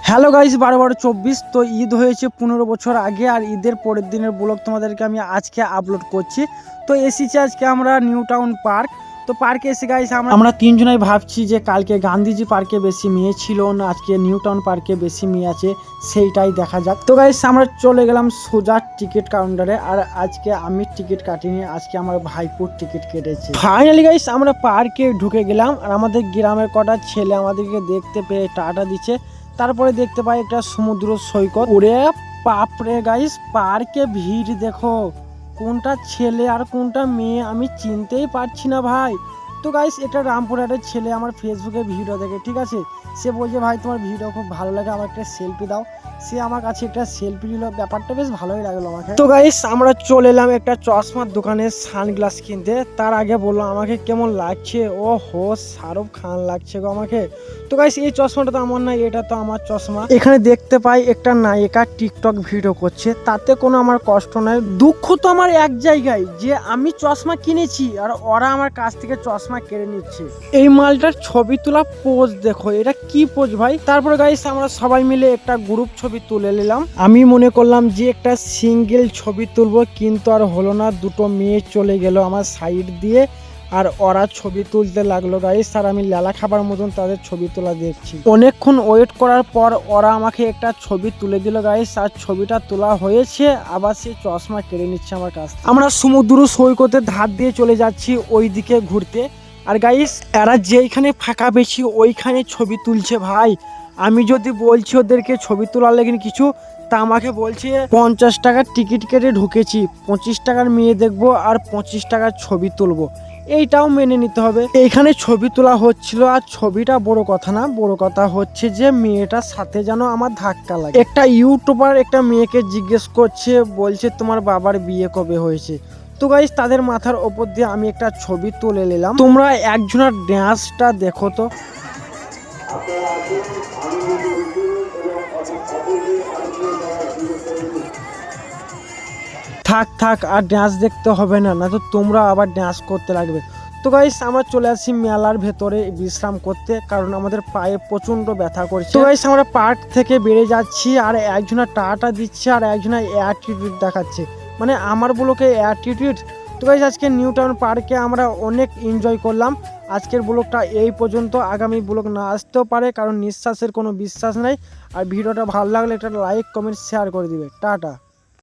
Hello guys, 12/12/24। তো ঈদ হয়েছে 15 বছর আগে, আর ঈদের পরের দিনের ব্লগ তোমাদেরকে আমি আজকে আপলোড করছি। তো এসেছি আজকে আমরা নিউ টাউন পার্ক। তো পার্কে এসে গাইস আমরা তিনজনাই ভাবছি যে কালকে গান্ধীজি পার্কে বেশি মেয়ে ছিল না আজকে নিউ টাউন পার্কে বেশি মেয়ে আছে, সেইটাই দেখা যাক। তো গাইস আমরা চলে গেলাম সোজা টিকিট কাউন্টারে, আর আজকে আমি টিকিট কাটিনি, আজকে আমার ভাইপুর টিকিট কেটেছে। ফাইনালি গাইস আমরা পার্কে ঢুকে গেলাম, আর আমাদের গ্রামের কটা ছেলে আমাদেরকে দেখতে পেয়ে টাটা দিচ্ছে। তারপরে দেখতে পাই একটা সমুদ্র সৈকত। ওরে বাপরে গাইস, পার্কে ভিড় দেখো, কোনটা ছেলে আর কোনটা মেয়ে আমি চিনতেই পারছি না ভাই। তো গাইস এটা রামপুরহাটের ছেলে আমার ফেসবুকে ভিডিও দেখে, ঠিক আছে। সে বলছে ভাই তোমার ভিডিও খুব ভালো লাগে, আমার একটা সেলফি দাও। সে আমার কাছে একটা সেলফি নিল, ব্যাপারটা বেশ ভালোই লাগলো আমাকে। তো গাইস আমরা চলে এলাম একটা চশমার দোকানে সানগ্লাস কিনতে। তার আগে বললো আমাকে কেমন লাগছে, ও হো শাহরুখ খান লাগছে গো আমাকে। তো গাইস এই চশমাটা তো আমার না, এটা তো আমার চশমা। এখানে দেখতে পাই একটা নায়িকা টিকটক ভিডিও করছে, তাতে কোনো আমার কষ্ট নাই। দুঃখ তো আমার এক জায়গায় যে আমি চশমা কিনেছি আর ওরা আমার কাছ থেকে চশমা কেড়ে নিচ্ছে। এই মালটার ছবি তোলা পোজ দেখো, এটা কি পোজ ভাই। তারপরে গাইস আমরা সবাই মিলে একটা গ্রুপ ছবি তুলে নিলাম। আমি মনে করলাম যে একটা সিঙ্গেল ছবি তুলবো, কিন্তু আর হলো না। দুটো মেয়ে চলে গেল আমার সাইড দিয়ে, আর ওরা ছবি তুলতে লাগলো গাইস, আর আমি লালা খাবার মতন তাদের ছবি তোলা দেখছি। অনেকক্ষণ ওয়েট করার পর ওরা আমাকে একটা ছবি তুলে দিল গাইস, আর ছবিটা তোলা হয়েছে, আবার সেই চশমা কেড়ে নিচ্ছে আমার কাছ থেকে। আমরা সমুদ্র সৈকতের ধার দিয়ে চলে যাচ্ছি ওই দিকে ঘুরতে, আর গাইস এরা যেইখানে ফাঁকা পেয়েছি ওইখানে ছবি তুলছে ভাই। আমি যদি বলছি ওদেরকে ছবি তোলার লেগে কিছু, তা আমাকে বলছে 50 টাকার টিকিট কেটে ঢুকেছি, 25 টাকার মেয়ে দেখবো আর 25 টাকার ছবি তুলবো। এইটাও মেনে নিতে হবে। এইখানে ছবি তোলা হচ্ছিল, আর ছবিটা বড় কথা না, বড় কথা হচ্ছে যে মেয়েটার সাথে যেন আমার ধাক্কা লাগে। একটা ইউটিউবার একটা মেয়েকে জিজ্ঞেস করছে, বলছে তোমার বাবার বিয়ে কবে হয়েছে। তো গাইস তাদের মাথার ওপর দিয়ে আমি একটা ছবি তুলে নিলাম। তোমরা একজনের ড্যান্সটা দেখো তো। থাক থাক, আর ডান্স দেখতে হবে না, না তো তোমরা আবার ডান্স করতে লাগবে। তো গাইস আমরা চলে আসি মেলার ভেতরে বিশ্রাম করতে, কারণ আমাদের পায়ে প্রচন্ড ব্যথা করছে। তো গাইস আমরা পার্ক থেকে বেরিয়ে যাচ্ছি, আর একজনা টাটা দিচ্ছে আর একজনা অ্যাটিটিউড দেখাচ্ছে, মানে আমার ব্লকে অ্যাটিটিউড। তো গাইস আজকে নিউ টাউন পার্কে আমরা অনেক এনজয় করলাম। আজকের ব্লগটা এই পর্যন্ত, আগামী ব্লগ না আসতেও পারে, কারণ নিঃশ্বাসের কোনো বিশ্বাস নেই। আর ভিডিওটা ভালো লাগলে একটা লাইক কমেন্ট শেয়ার করে দিবে। টাটা।